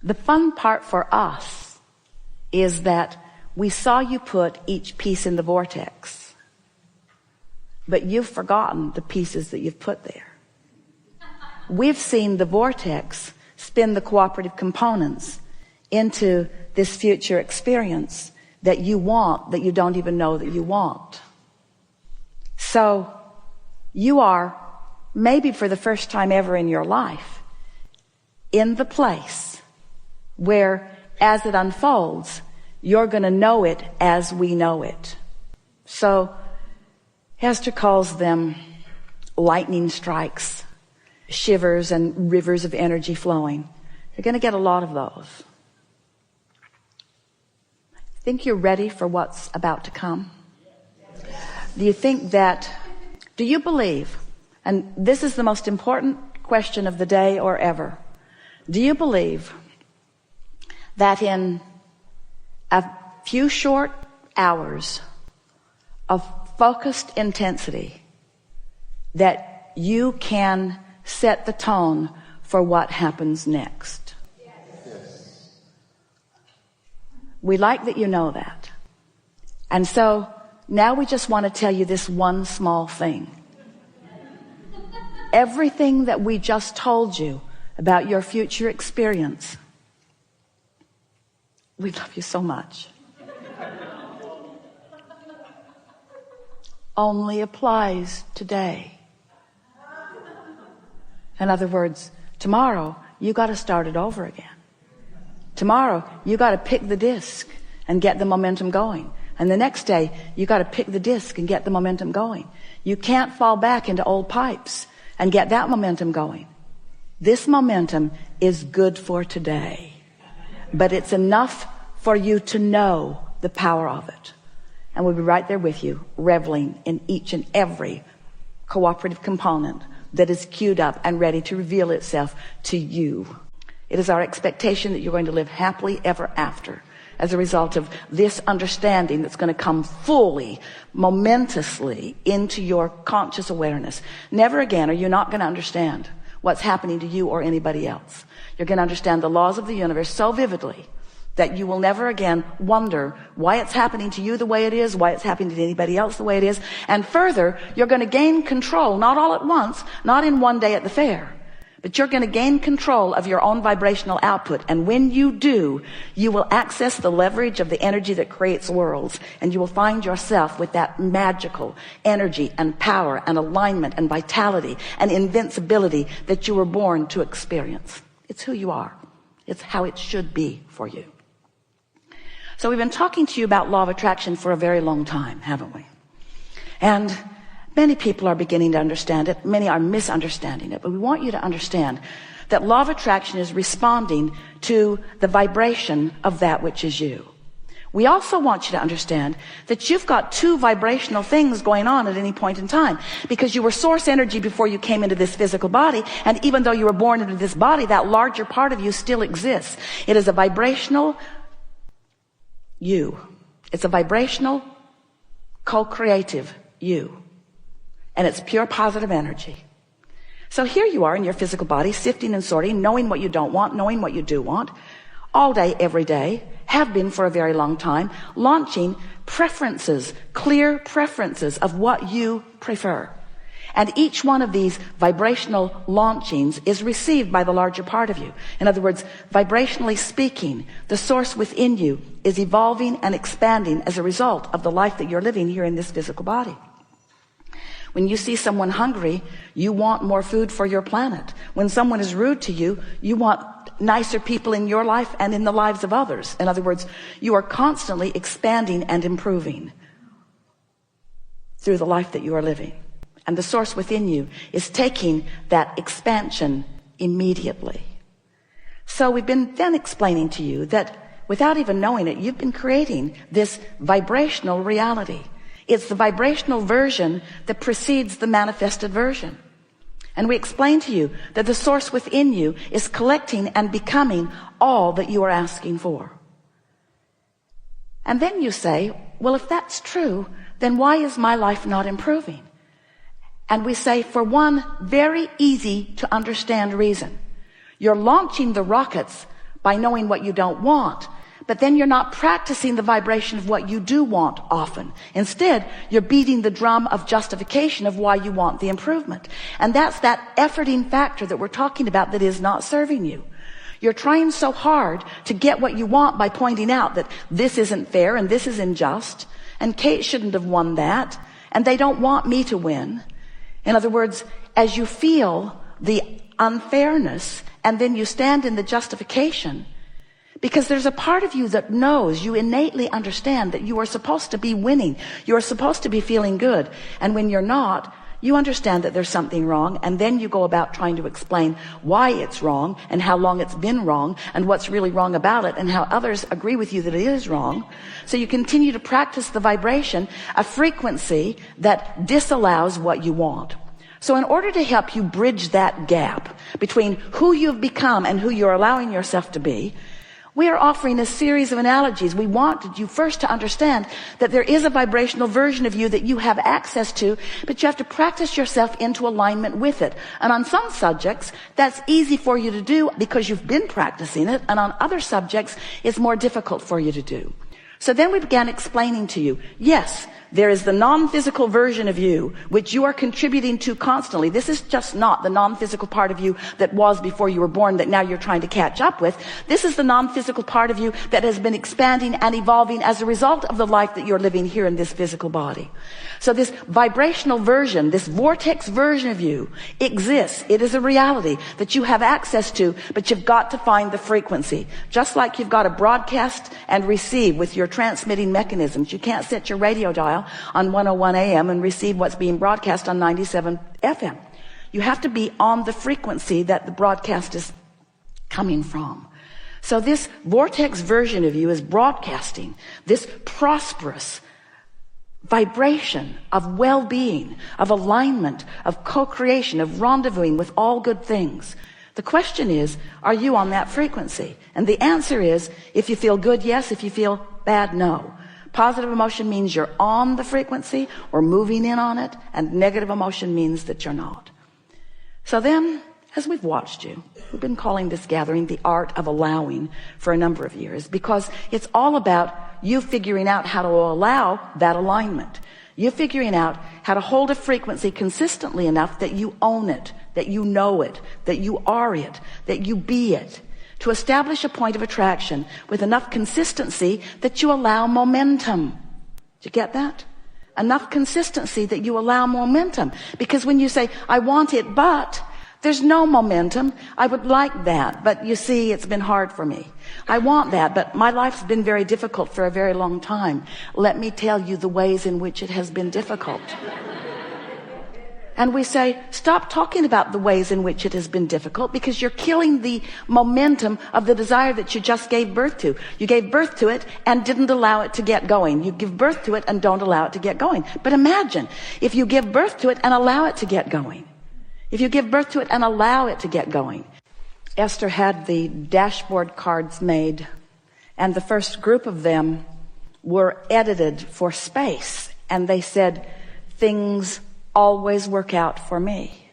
The fun part for us is that we saw you put each piece in the vortex, but you've forgotten the pieces that you've put there. We've seen the vortex spin the cooperative components into this future experience that you want, that you don't even know that you want. So you are, maybe for the first time ever in your life, in the place where, as it unfolds, you're going to know it as we know it. So Esther calls them lightning strikes, shivers, and rivers of energy flowing. You're going to get a lot of those. Think you're ready for what's about to come? Do you believe, and this is the most important question of the day or ever, do you believe that in a few short hours of focused intensity that you can set the tone for what happens next? Yes. We like that you know that. And so now we just want to tell you this one small thing. Everything that we just told you about your future experience, we love you so much, only applies today. In other words, tomorrow you got to start it over again. Tomorrow you got to pick the disc and get the momentum going. And the next day you got to pick the disc and get the momentum going. You can't fall back into old pipes and get that momentum going. This momentum is good for today, but it's enough for you to know the power of it. And we'll be right there with you, reveling in each and every cooperative component that is queued up and ready to reveal itself to you. It is our expectation that you're going to live happily ever after as a result of this understanding that's going to come fully, momentously into your conscious awareness. Never again are you not going to understand what's happening to you or anybody else. You're going to understand the laws of the universe so vividly that you will never again wonder why it's happening to you the way it is, why it's happening to anybody else the way it is. And further, you're going to gain control, not all at once, not in one day at the fair, but you're going to gain control of your own vibrational output. And when you do, you will access the leverage of the energy that creates worlds, and you will find yourself with that magical energy and power and alignment and vitality and invincibility that you were born to experience. It's who you are. It's how it should be for you. So we've been talking to you about law of attraction for a very long time, haven't we? And many people are beginning to understand it. Many are misunderstanding it. But we want you to understand that law of attraction is responding to the vibration of that which is you. We also want you to understand that you've got two vibrational things going on at any point in time, because you were source energy before you came into this physical body. And even though you were born into this body, that larger part of you still exists. It is a vibrational you. It's a vibrational, co-creative you. And it's pure positive energy. So here you are in your physical body, sifting and sorting, knowing what you don't want, knowing what you do want, all day, every day, have been for a very long time, launching preferences, clear preferences of what you prefer. And each one of these vibrational launchings is received by the larger part of you. In other words, vibrationally speaking, the source within you is evolving and expanding as a result of the life that you're living here in this physical body. When you see someone hungry, you want more food for your planet. When someone is rude to you, you want nicer people in your life and in the lives of others. In other words, you are constantly expanding and improving through the life that you are living. And the source within you is taking that expansion immediately. So we've been then explaining to you that without even knowing it, you've been creating this vibrational reality. It's the vibrational version that precedes the manifested version. And we explained to you that the source within you is collecting and becoming all that you are asking for. And then you say, well, if that's true, then why is my life not improving? And we say, for one very easy to understand reason. You're launching the rockets, by knowing what you don't want. But then you're not practicing the vibration of what you do want often. Instead, you're beating the drum of justification of why you want the improvement. And that's that efforting factor that we're talking about that is not serving you. You're trying so hard to get what you want by pointing out that this isn't fair and this is unjust, and Kate shouldn't have won that, and they don't want me to win. In other words, as you feel the unfairness and then you stand in the justification, because there's a part of you that knows, you innately understand that you are supposed to be winning. You are supposed to be feeling good. And when you're not, you understand that there's something wrong. And then you go about trying to explain why it's wrong and how long it's been wrong and what's really wrong about it and how others agree with you that it is wrong. So you continue to practice the vibration, a frequency that disallows what you want. So in order to help you bridge that gap between who you've become and who you're allowing yourself to be, we are offering a series of analogies. We wanted you first to understand that there is a vibrational version of you that you have access to, but you have to practice yourself into alignment with it. And on some subjects, that's easy for you to do because you've been practicing it, and on other subjects, it's more difficult for you to do. So then we began explaining to you, yes, there is the non-physical version of you, which you are contributing to constantly. This is just not the non-physical part of you that was before you were born that now you're trying to catch up with. This is the non-physical part of you that has been expanding and evolving as a result of the life that you're living here in this physical body. So this vibrational version, this vortex version of you exists. It is a reality that you have access to, but you've got to find the frequency. Just like you've got to broadcast and receive with your transmitting mechanisms. You can't set your radio dial on 101 AM and receive what's being broadcast on 97 FM. You have to be on the frequency that the broadcast is coming from. So this vortex version of you is broadcasting this prosperous vibration of well-being, of alignment, of co-creation, of rendezvousing with all good things. The question is, are you on that frequency? And the answer is, if you feel good, yes. If you feel bad, no. Positive emotion means you're on the frequency or moving in on it, and negative emotion means that you're not. So then, as we've watched you, we've been calling this gathering the art of allowing for a number of years, because it's all about you figuring out how to allow that alignment. You figuring out how to hold a frequency consistently enough that you own it, that you know it, that you are it, that you be it. To establish a point of attraction with enough consistency that you allow momentum. Do you get that? Enough consistency that you allow momentum. Because when you say, I want it, but there's no momentum. I would like that, but you see, it's been hard for me. I want that, but my life's been very difficult for a very long time. Let me tell you the ways in which it has been difficult. And we say, stop talking about the ways in which it has been difficult, because you're killing the momentum of the desire that you just gave birth to. You gave birth to it and didn't allow it to get going. You give birth to it and don't allow it to get going. But imagine if you give birth to it and allow it to get going. If you give birth to it and allow it to get going. Esther had the dashboard cards made, and the first group of them were edited for space. And they said, things always work out for me.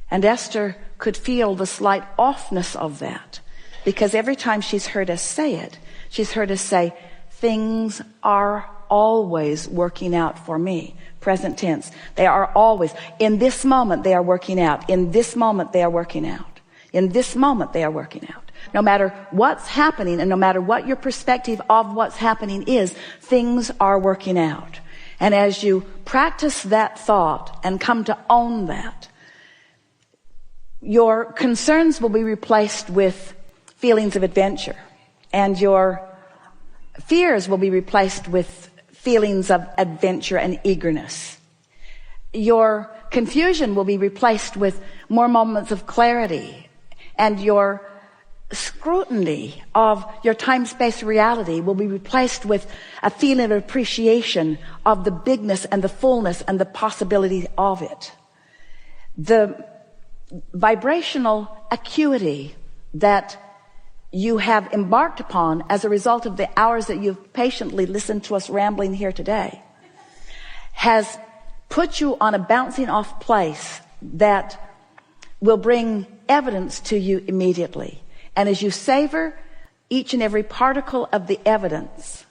And Esther could feel the slight offness of that, because every time she's heard us say it, she's heard us say, things are always working out for me. Present tense. They are always. In this moment, they are working out. In this moment, they are working out. In this moment, they are working out. No matter what's happening and no matter what your perspective of what's happening is, things are working out. And as you practice that thought and come to own that, your concerns will be replaced with feelings of adventure, and your fears will be replaced with feelings of adventure and eagerness. Your confusion will be replaced with more moments of clarity, and your scrutiny of your time-space reality will be replaced with a feeling of appreciation of the bigness and the fullness and the possibility of it. The vibrational acuity that you have embarked upon as a result of the hours that you've patiently listened to us rambling here today has put you on a bouncing off place that will bring evidence to you immediately. And as you savor each and every particle of the evidence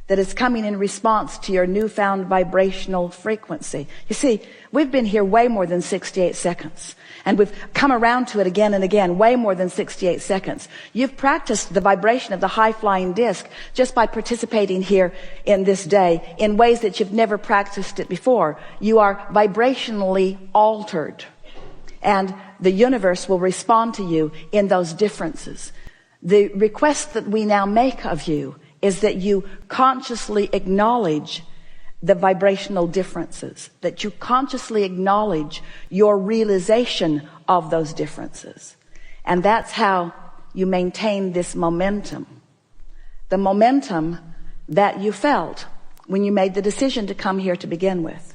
that is coming in response to your newfound vibrational frequency. You see, we've been here way more than 68 seconds. And we've come around to it again and again, way more than 68 seconds. You've practiced the vibration of the high-flying disc just by participating here in this day in ways that you've never practiced it before. You are vibrationally altered. And the universe will respond to you in those differences. The request that we now make of you is that you consciously acknowledge the vibrational differences, that you consciously acknowledge your realization of those differences. And that's how you maintain this momentum. The momentum that you felt when you made the decision to come here to begin with.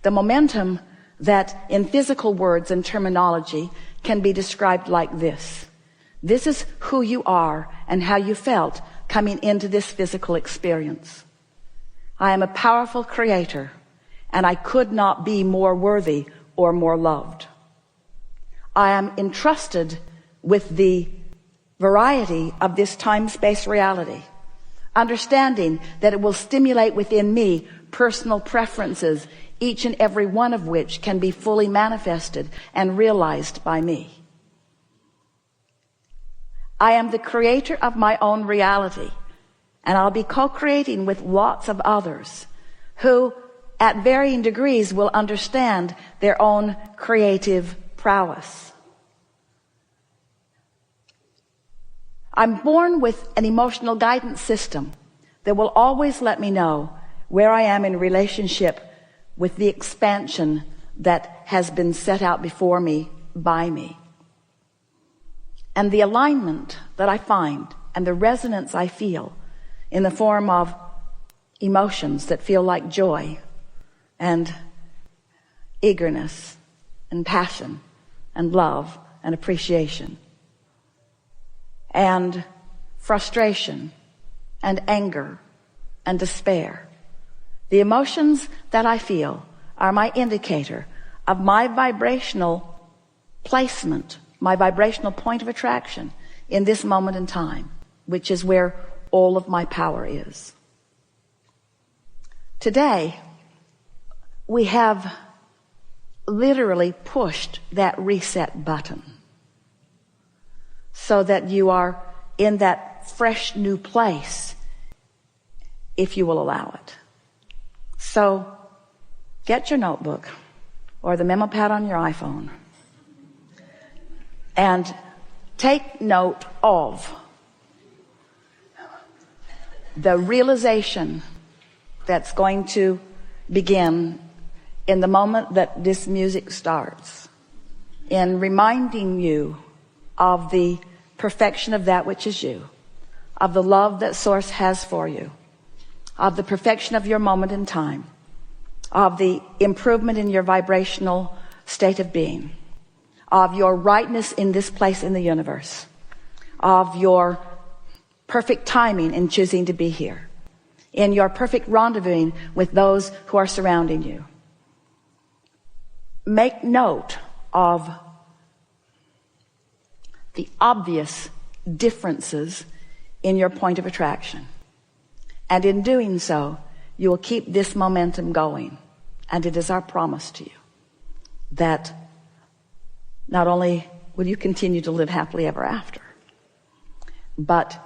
The momentum that in physical words and terminology can be described like this. This is who you are and how you felt coming into this physical experience. I am a powerful creator, and I could not be more worthy or more loved. I am entrusted with the variety of this time-space reality, understanding that it will stimulate within me personal preferences, each and every one of which can be fully manifested and realized by me. I am the creator of my own reality, and I'll be co-creating with lots of others who at varying degrees will understand their own creative prowess. I'm born with an emotional guidance system that will always let me know where I am in relationship with the expansion that has been set out before me by me. And the alignment that I find and the resonance I feel in the form of emotions that feel like joy and eagerness and passion and love and appreciation and frustration and anger and despair. The emotions that I feel are my indicator of my vibrational placement, my vibrational point of attraction in this moment in time, which is where all of my power is. Today, we have literally pushed that reset button so that you are in that fresh new place, if you will allow it. So get your notebook or the memo pad on your iPhone and take note of the realization that's going to begin in the moment that this music starts, in reminding you of the perfection of that which is you, of the love that Source has for you, of the perfection of your moment in time, of the improvement in your vibrational state of being, of your rightness in this place in the universe, of your perfect timing in choosing to be here, in your perfect rendezvousing with those who are surrounding you. Make note of the obvious differences in your point of attraction. And in doing so, you will keep this momentum going. And it is our promise to you that not only will you continue to live happily ever after, but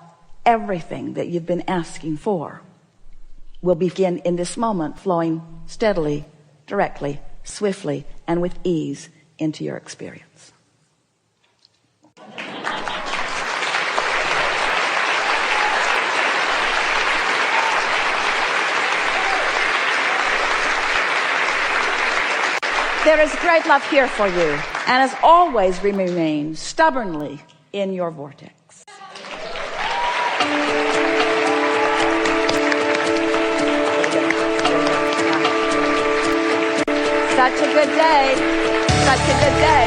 everything that you've been asking for will begin in this moment flowing steadily, directly, swiftly, and with ease into your experience. There is great love here for you, and as always, remain stubbornly in your vortex. Such a good day. Such a good day.